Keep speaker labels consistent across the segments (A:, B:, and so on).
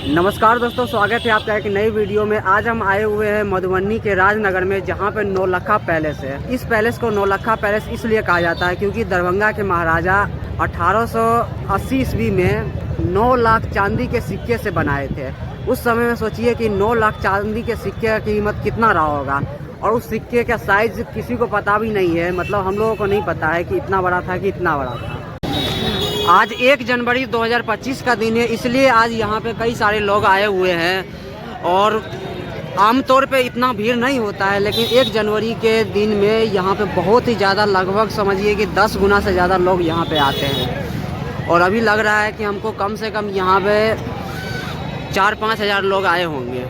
A: नमस्कार दोस्तों, स्वागत है आपका एक नई वीडियो में। आज हम आए हुए हैं मधुबनी के राजनगर में, जहां पे नौलखा पैलेस है। इस पैलेस को नौलखा पैलेस इसलिए कहा जाता है क्योंकि दरभंगा के महाराजा 1880 ईस्वी में 9 लाख चांदी के सिक्के से बनाए थे। उस समय में सोचिए कि 9 लाख चांदी के सिक्के का कीमत कितना रहा होगा, और उस सिक्के का साइज किसी को पता भी नहीं है। मतलब हम लोगों को नहीं पता है कि इतना बड़ा था कि इतना बड़ा था। आज 1 जनवरी 2025 का दिन है, इसलिए आज यहाँ पे कई सारे लोग आए हुए हैं। और आमतौर पे इतना भीड़ नहीं होता है, लेकिन 1 जनवरी के दिन में यहाँ पे बहुत ही ज़्यादा, लगभग समझिए कि 10 गुना से ज़्यादा लोग यहाँ पे आते हैं। और अभी लग रहा है कि हमको कम से कम यहाँ पे 4-5 हज़ार लोग आए होंगे।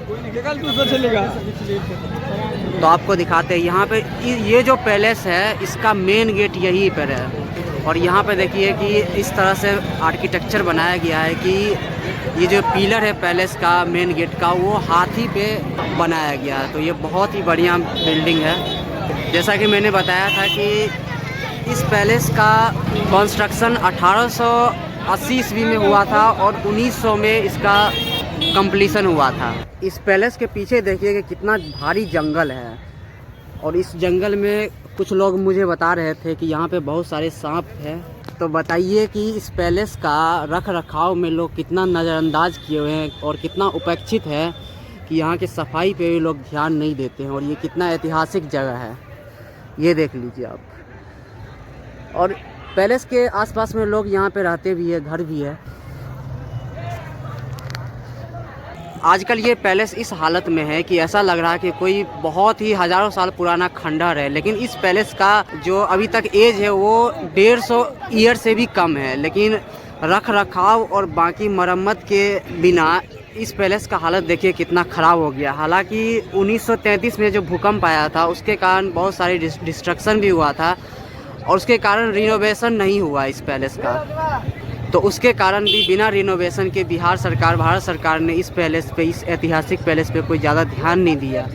A: तो आपको दिखाते हैं यहाँ पे ये जो पैलेस है, इसका मेन गेट यहीं पर है। और यहाँ पे देखिए कि इस तरह से आर्किटेक्चर बनाया गया है कि ये जो पिलर है पैलेस का, मेन गेट का, वो हाथी पे बनाया गया है। तो ये बहुत ही बढ़िया बिल्डिंग है। जैसा कि मैंने बताया था कि इस पैलेस का कंस्ट्रक्शन 1880 ईस्वी में हुआ था और 1900 में इसका कंप्लीशन हुआ था। इस पैलेस के पीछे देखिए कि कितना भारी जंगल है, और इस जंगल में कुछ लोग मुझे बता रहे थे कि यहाँ पे बहुत सारे सांप हैं। तो बताइए कि इस पैलेस का रख रखाव में लोग कितना नज़रअंदाज किए हुए हैं और कितना उपेक्षित है कि यहाँ के सफाई पे भी लोग ध्यान नहीं देते हैं। और ये कितना ऐतिहासिक जगह है, ये देख लीजिए आप। और पैलेस के आसपास में लोग यहाँ पे रहते भी है, घर भी है। आजकल ये पैलेस इस हालत में है कि ऐसा लग रहा है कि कोई बहुत ही हज़ारों साल पुराना खंडहर है। लेकिन इस पैलेस का जो अभी तक एज है वो 150 ईयर से भी कम है। लेकिन रख रखाव और बाकी मरम्मत के बिना इस पैलेस का हालत देखिए कितना ख़राब हो गया। हालांकि 1933 में जो भूकंप आया था उसके कारण बहुत सारी डिस्ट्रक्शन भी हुआ था, और उसके कारण रिनोवेशन नहीं हुआ इस पैलेस का। तो उसके कारण भी बिना रिनोवेशन के भारत सरकार ने इस पैलेस पे, इस ऐतिहासिक पैलेस पे कोई ज़्यादा ध्यान नहीं दिया।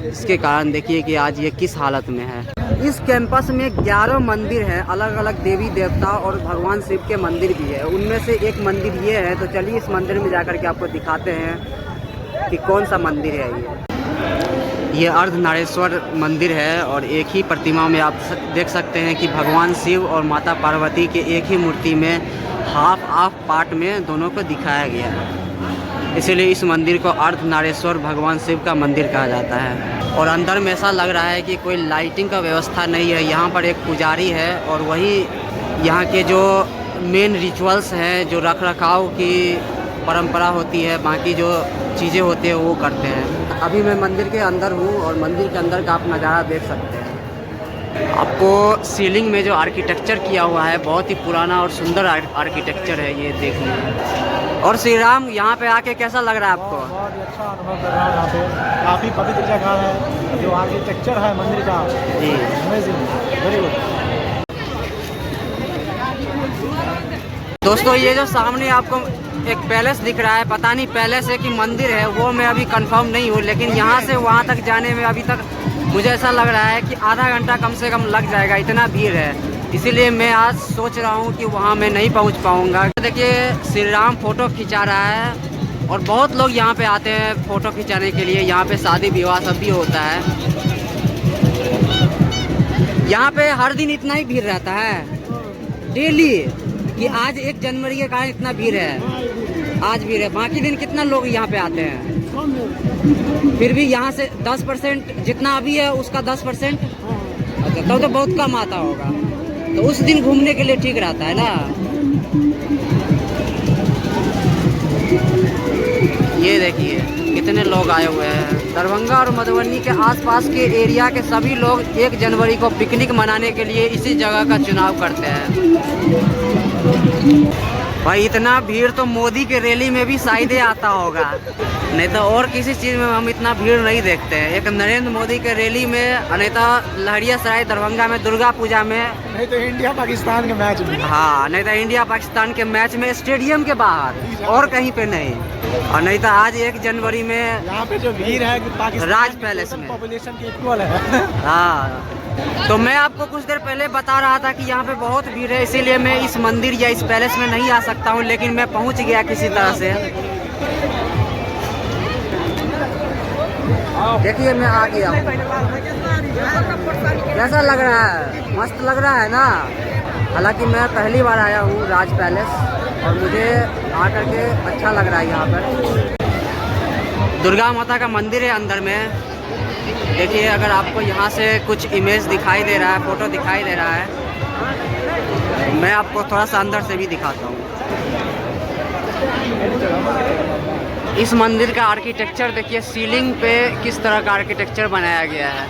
A: इसके कारण देखिए कि आज ये किस हालत में है। इस कैंपस में 11 मंदिर हैं, अलग अलग देवी देवता और भगवान शिव के मंदिर भी है। उनमें से एक मंदिर ये है। तो चलिए इस मंदिर में जाकर के आपको दिखाते हैं कि कौन सा मंदिर है। ये अर्धनारेश्वर मंदिर है, और एक ही प्रतिमा में आप देख सकते हैं कि भगवान शिव और माता पार्वती के एक ही मूर्ति में हाफ पार्ट में दोनों को दिखाया गया है। इसीलिए इस मंदिर को अर्धनारेश्वर भगवान शिव का मंदिर कहा जाता है। और अंदर में ऐसा लग रहा है कि कोई लाइटिंग का व्यवस्था नहीं है। यहाँ पर एक पुजारी है, और वही यहाँ के जो मेन रिचुअल्स हैं, जो रख रखाव की परंपरा होती है, बाकी जो चीज़ें होती हैं वो करते हैं। अभी मैं मंदिर के अंदर हूँ, और मंदिर के अंदर का आप नज़ारा देख सकते हैं। आपको सीलिंग में जो आर्किटेक्चर किया हुआ है, बहुत ही पुराना और सुंदर आर्किटेक्चर है, ये देखिए। और श्री राम, यहाँ पे आके कैसा लग रहा है आपको?
B: बहुत ही अच्छा अनुभव कर रहा हूँ। यहाँ पे काफ़ी पवित्र जगह है, जो आर्किटेक्चर है मंदिर का जी अमेजिंग, वेरी गुड।
A: दोस्तों, ये जो सामने आपको एक पैलेस दिख रहा है, पता नहीं पैलेस है कि मंदिर है, वो मैं अभी कंफर्म नहीं हूँ। लेकिन यहाँ से वहाँ तक जाने में अभी तक मुझे ऐसा लग रहा है कि आधा घंटा कम से कम लग जाएगा, इतना भीड़ है। इसीलिए मैं आज सोच रहा हूँ कि वहाँ मैं नहीं पहुँच पाऊँगा। देखिए श्री राम फ़ोटो खिंचा रहा है, और बहुत लोग यहाँ पे आते हैं फ़ोटो खिंचाने के लिए। यहाँ पे शादी विवाह सब भी होता है। यहाँ पे हर दिन इतना ही भीड़ रहता है डेली, कि आज 1 जनवरी के कारण इतना भीड़ है, आज भीड़ है। बाकी दिन कितना लोग यहाँ पे आते हैं? फिर भी यहाँ से 10% जितना अभी है उसका 10%, अच्छा तब तो बहुत कम आता होगा। तो उस दिन घूमने के लिए ठीक रहता है ना। ये देखिए कितने लोग आए हुए हैं। दरभंगा और मधुबनी के आसपास के एरिया के सभी लोग 1 जनवरी को पिकनिक मनाने के लिए इसी जगह का चुनाव करते हैं। भाई इतना भीड़ तो मोदी के रैली में भी शायद आता होगा, नहीं तो और किसी चीज़ में हम इतना भीड़ नहीं देखते हैं। एक नरेंद्र मोदी के रैली में, नहीं तो लहरियासराय दरभंगा में दुर्गा पूजा में,
B: नहीं तो इंडिया पाकिस्तान के मैच में।
A: हाँ, नहीं तो इंडिया पाकिस्तान के मैच में स्टेडियम के बाहर, और कहीं पे नहीं। और नहीं तो आज 1 जनवरी में
B: यहाँ पे जो भीड़ है कि पाकिस्तान
A: राज पैलेस में
B: पॉपुलेशन की इक्वल है।
A: हाँ, तो मैं आपको कुछ देर पहले बता रहा था कि यहाँ पे बहुत भीड़ है, इसीलिए मैं इस मंदिर या इस पैलेस में नहीं आ सकता हूँ। लेकिन मैं पहुँच गया किसी तरह से। देखिए मैं आ गया हूँ। कैसा लग रहा है? मस्त लग रहा है ना। हालांकि मैं पहली बार आया हूँ राज पैलेस और मुझे आकर के अच्छा लग रहा है। यहाँ पर दुर्गा माता का मंदिर है अंदर में। देखिए अगर आपको यहाँ से कुछ इमेज दिखाई दे रहा है, फोटो दिखाई दे रहा है, मैं आपको थोड़ा सा अंदर से भी दिखाता हूँ। इस मंदिर का आर्किटेक्चर देखिए, सीलिंग पे किस तरह का आर्किटेक्चर बनाया गया है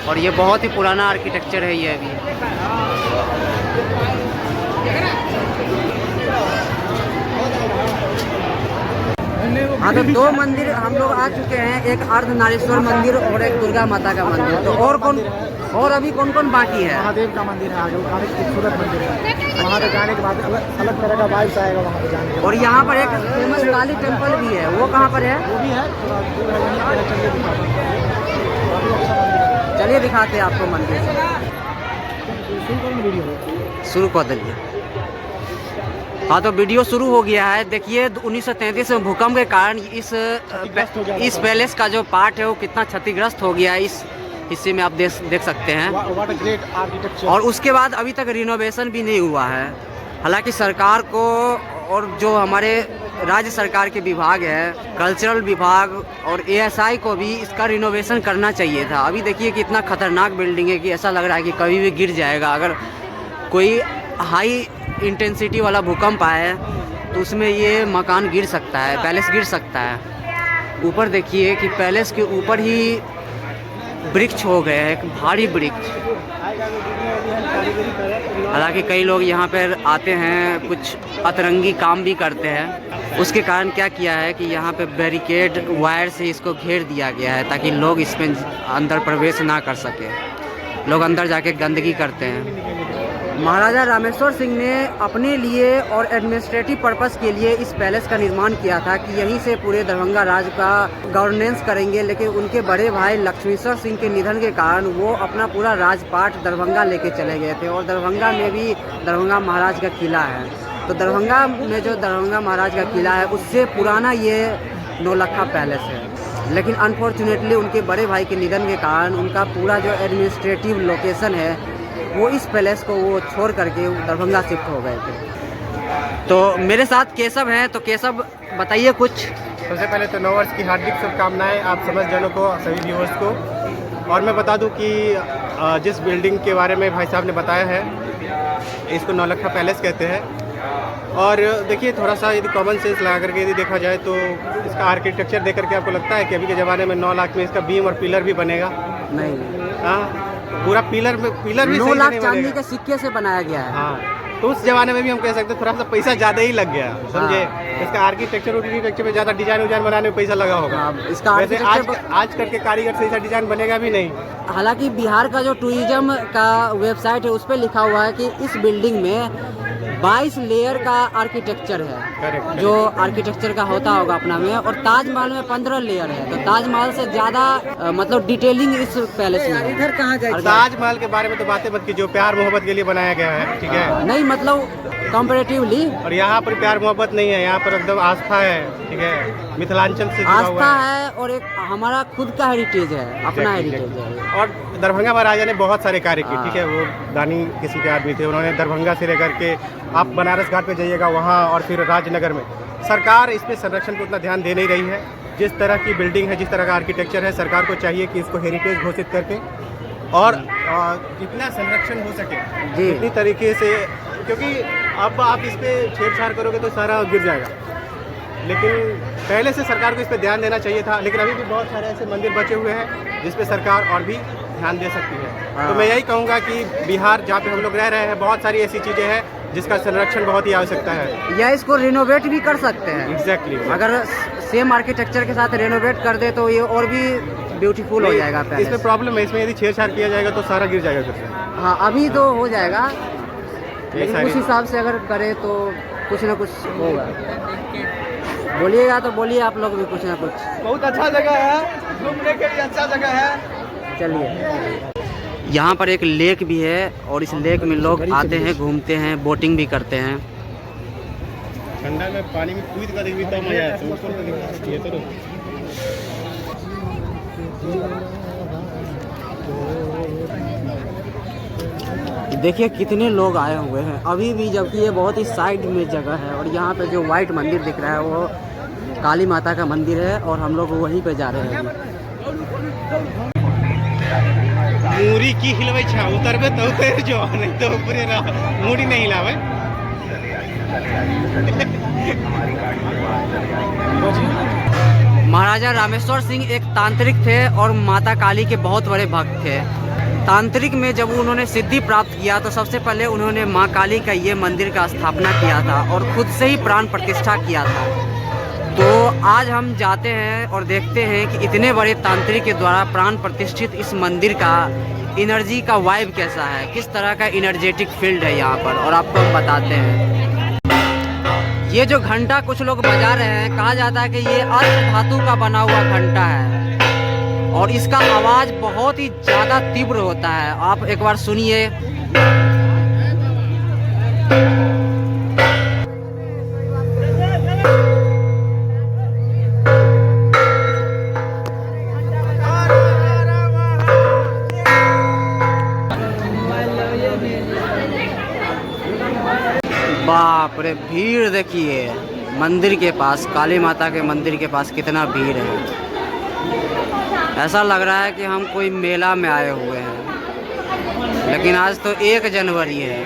A: और ये बहुत ही पुराना आर्किटेक्चर है ये अभी। हाँ तो दो मंदिर हम लोग आ चुके हैं, एक अर्धनारीश्वर मंदिर और एक दुर्गा माता का मंदिर। तो और अभी कौन कौन बाकी है?
B: महादेव का मंदिर है आगे, वो काफी खूबसूरत मंदिर है। वहाँ पे जाने के बाद अलग तरह का वाइब्स आएगा वहाँ पे जाने के बाद।
A: और यहाँ पर एक फेमस काली टेम्पल भी है, वो कहाँ पर है?
B: वो भी है, थोड़ा दूर है, वहीं पे चलिए दिखाते हैं। काफी अच्छा मंदिर है।
A: चलिए दिखाते हैं आपको मंदिर।
B: शुरू करेंगे वीडियो,
A: शुरू कर दिए। हाँ तो वीडियो शुरू हो गया है। देखिए 1933 में भूकंप के कारण इस पैलेस का जो पार्ट है वो कितना क्षतिग्रस्त हो गया है। इस हिस्से में आप देख सकते हैं।
B: What a great architecture.
A: और उसके बाद अभी तक रिनोवेशन भी नहीं हुआ है। हालांकि सरकार को और जो हमारे राज्य सरकार के विभाग है, कल्चरल विभाग और ASI को भी इसका रिनोवेशन करना चाहिए था। अभी देखिए कि इतना खतरनाक बिल्डिंग है कि ऐसा लग रहा है कि कभी भी गिर जाएगा। अगर कोई हाई इंटेंसिटी वाला भूकंप आए तो उसमें ये मकान गिर सकता है, पैलेस गिर सकता है। ऊपर देखिए कि पैलेस के ऊपर ही वृक्ष हो गए हैं, एक भारी वृक्ष। हालांकि कई लोग यहाँ पर आते हैं, कुछ अतरंगी काम भी करते हैं। उसके कारण क्या किया है कि यहाँ पे बैरिकेड वायर से इसको घेर दिया गया है ताकि लोग इसमें अंदर प्रवेश ना कर सके। लोग अंदर जाके गंदगी करते हैं। महाराजा रामेश्वर सिंह ने अपने लिए और एडमिनिस्ट्रेटिव पर्पस के लिए इस पैलेस का निर्माण किया था कि यहीं से पूरे दरभंगा राज्य का गवर्नेंस करेंगे। लेकिन उनके बड़े भाई लक्ष्मीश्वर सिंह के निधन के कारण वो अपना पूरा राजपाट दरभंगा लेके चले गए थे। और दरभंगा में भी दरभंगा महाराज का किला है। तो दरभंगा में जो दरभंगा महाराज का किला है उससे पुराना ये नौलखा पैलेस है। लेकिन अनफॉर्चुनेटली उनके बड़े भाई के निधन के कारण उनका पूरा जो एडमिनिस्ट्रेटिव लोकेशन है वो इस पैलेस को वो छोड़ करके दरभंगा शिफ्ट हो गए थे। तो मेरे साथ केशव हैं। तो केशव बताइए कुछ।
C: सबसे पहले तो नव वर्ष की हार्दिक शुभकामनाएं आप समस्त जनों को, सभी व्यूअर्स को। और मैं बता दूं कि जिस बिल्डिंग के बारे में भाई साहब ने बताया है इसको नौलखा पैलेस कहते हैं। और देखिए थोड़ा सा यदि कॉमन सेंस लगा करके यदि देखा जाए तो इसका आर्किटेक्चर देख करके आपको लगता है कि अभी के ज़माने में 9 लाख में इसका बीम और पिलर भी बनेगा?
A: नहीं।
C: हाँ, पूरा पिलर भी
A: 9 लाख चांदी के सिक्के से बनाया गया है।
C: हाँ, तो उस जमाने में भी हम कह सकते हैं थोड़ा सा पैसा ज़्यादा ही लग गया, समझे। इसका आर्किटेक्चर में ज़्यादा डिजाइन बनाने में पैसा लगा होगा।
A: इसका
C: वैसे आज करके कारीगर से ऐसा डिजाइन बनेगा भी नहीं।
A: हालांकि बिहार का जो टूरिज्म का वेबसाइट है उस पर लिखा हुआ है कि इस बिल्डिंग में 22 लेयर का आर्किटेक्चर है।
C: करेक्ट।
A: जो आर्किटेक्चर का होता होगा अपना में। और ताजमहल में 15 लेयर है। तो ताजमहल से ज्यादा मतलब डिटेलिंग इस पैलेस में है। इधर कहाँ जाए?
C: ताजमहल के बारे में तो बातें मत की, जो प्यार मोहब्बत के लिए बनाया गया है, ठीक है।
A: नहीं मतलब कंपैरेटिवली।
C: और यहाँ पर प्यार मोहब्बत नहीं है, यहाँ पर एकदम आस्था है, ठीक है। मिथिलांचल से जुड़ा हुआ
A: आस्था है और एक हमारा खुद का हेरिटेज है, अपना हेरिटेज है।
C: और दरभंगा महाराजा ने बहुत सारे कार्य किए, ठीक है। वो दानी किस्म के आदमी थे। उन्होंने दरभंगा से लेकर के आप बनारस घाट पे जाइएगा वहाँ, और फिर राजनगर में। सरकार इस पे संरक्षण को उतना ध्यान दे नहीं रही है। जिस तरह की बिल्डिंग है, जिस तरह का आर्किटेक्चर है, सरकार को चाहिए कि इसको हेरिटेज घोषित करके और जितना संरक्षण हो सके इतनी तरीके से, क्योंकि अब आप इस पे छेड़छाड़ करोगे तो सारा गिर जाएगा। लेकिन पहले से सरकार को इस पे ध्यान देना चाहिए था। लेकिन अभी भी बहुत सारे ऐसे मंदिर बचे हुए हैं जिस पे सरकार और भी ध्यान दे सकती है। तो मैं यही कहूँगा कि बिहार जहाँ पे हम लोग रह रहे हैं, बहुत सारी ऐसी चीज़ें हैं जिसका संरक्षण बहुत ही आवश्यकता है।
A: या इसको रिनोवेट भी कर सकते हैं।
C: एग्जैक्टली।
A: अगर सेम आर्किटेक्चर के साथ रिनोवेट कर दे तो ये और भी ब्यूटीफुल हो जाएगा पैलेस।
C: इसमें प्रॉब्लम है, इसमें यदि छेड़छाड़ किया जाएगा तो सारा गिर जाएगा फिर से।
A: हाँ अभी तो हो जाएगा, लेकिन उस हिसाब से अगर करे तो कुछ ना कुछ होगा। बोलिएगा तो बोलिए आप लोग भी कुछ ना कुछ।
B: बहुत अच्छा जगह है, घूमने के लिए अच्छा जगह है।
A: चलिए। यहाँ पर एक लेक भी है और इस लेक में लोग आते हैं, घूमते हैं, बोटिंग भी करते हैं।
C: ठंडा में पानी में कूद कर देखिए तो मजा है।
A: देखिए कितने लोग आए हुए हैं अभी भी, जबकि ये बहुत ही साइड में जगह है। और यहाँ पे जो वाइट मंदिर दिख रहा है वो काली माता का मंदिर है और हम लोग वहीं पे जा रहे हैं।
C: मूरी की हिलवे छा उतरबे तो उतर जो, नहीं तो ऊपरे ना मूड़ी नहीं हिलावे।
A: महाराजा रामेश्वर सिंह एक तांत्रिक थे और माता काली के बहुत बड़े भक्त थे। तांत्रिक में जब उन्होंने सिद्धि प्राप्त किया तो सबसे पहले उन्होंने माँ काली का ये मंदिर का स्थापना किया था और खुद से ही प्राण प्रतिष्ठा किया था। तो आज हम जाते हैं और देखते हैं कि इतने बड़े तांत्रिक के द्वारा प्राण प्रतिष्ठित इस मंदिर का एनर्जी का वाइब कैसा है, किस तरह का एनर्जेटिक फील्ड है यहाँ पर, और आपको हम बताते हैं। ये जो घंटा कुछ लोग बजा रहे हैं, कहा जाता है कि ये अर्ध धातु का बना हुआ घंटा है और इसका आवाज़ बहुत ही ज़्यादा तीव्र होता है। आप एक बार सुनिए। बाप रे, भीड़ देखिए मंदिर के पास, काली माता के मंदिर के पास कितना भीड़ है। ऐसा लग रहा है कि हम कोई मेला में आए हुए हैं, लेकिन आज तो 1 जनवरी है।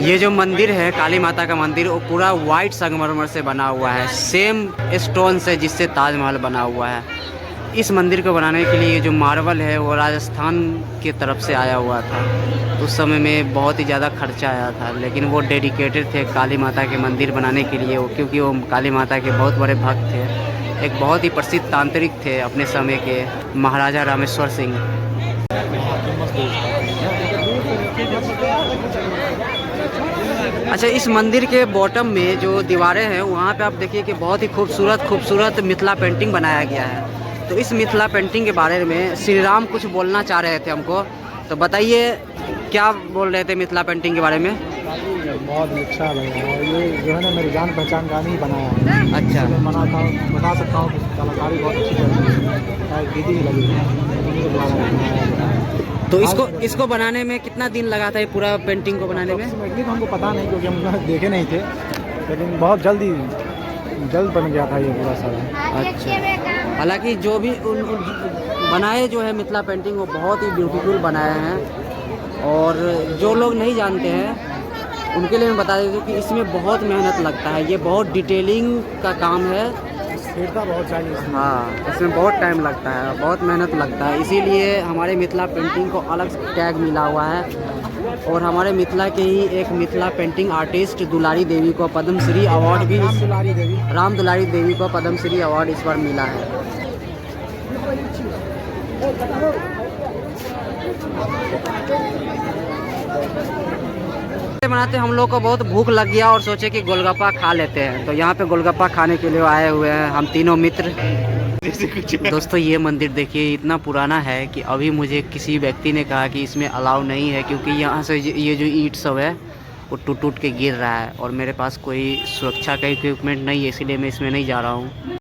A: ये जो मंदिर है काली माता का मंदिर, वो पूरा वाइट संगमरमर से बना हुआ है, सेम स्टोन से जिससे ताजमहल बना हुआ है। इस मंदिर को बनाने के लिए जो मार्बल है वो राजस्थान की तरफ से आया हुआ था। उस समय में बहुत ही ज़्यादा खर्चा आया था, लेकिन वो डेडिकेटेड थे काली माता के मंदिर बनाने के लिए, क्योंकि वो काली माता के बहुत बड़े भक्त थे। एक बहुत ही प्रसिद्ध तांत्रिक थे अपने समय के, महाराजा रामेश्वर सिंह। अच्छा, इस मंदिर के बॉटम में जो दीवारें हैं वहाँ पे आप देखिए कि बहुत ही खूबसूरत मिथिला पेंटिंग बनाया गया है। तो इस मिथिला पेंटिंग के बारे में श्री राम कुछ बोलना चाह रहे थे हमको, तो बताइए क्या बोल रहे थे मिथिला पेंटिंग के बारे में?
B: बहुत अच्छा लगा, और ये जो है ना मेरी जान पहचान का नहीं बनाया है।
A: अच्छा,
B: मैं बता सकता हूँ कि कलाकारी बहुत अच्छी है, दीदी लगी है।
A: तो इसको बनाने में कितना दिन लगा था, ये पूरा पेंटिंग को बनाने में?
B: तो हमको पता नहीं, क्योंकि हम देखे नहीं थे, लेकिन बहुत जल्द बन गया था ये पूरा सारा।
A: अच्छा, हालांकि जो भी बनाए जो है मिथिला पेंटिंग वो बहुत ही ब्यूटीफुल बनाए हैं। और जो लोग नहीं जानते हैं उनके लिए मैं बता देता हूँ कि इसमें बहुत मेहनत लगता है, ये बहुत डिटेलिंग का काम है,
B: स्थिरता बहुत चाहिए इसमें।
A: हाँ, इसमें बहुत टाइम लगता है, बहुत मेहनत लगता है। इसीलिए हमारे मिथिला पेंटिंग को अलग टैग मिला हुआ है। और हमारे मिथिला के ही एक मिथिला पेंटिंग आर्टिस्ट दुलारी देवी को पद्मश्री अवार्ड भी, राम दुलारी देवी को पद्मश्री अवार्ड इस बार मिला है। बनाते हम लोग को बहुत भूख लग गया और सोचे कि गोलगप्पा खा लेते हैं, तो यहाँ पे गोलगप्पा खाने के लिए आए हुए हैं हम तीनों मित्र। दोस्तों, ये मंदिर देखिए इतना पुराना है कि अभी मुझे किसी व्यक्ति ने कहा कि इसमें अलाउ नहीं है, क्योंकि यहाँ से ये जो ईंट सब है वो टूट के गिर रहा है और मेरे पास कोई सुरक्षा का इक्विपमेंट नहीं है, इसीलिए मैं इसमें नहीं जा रहा हूँ।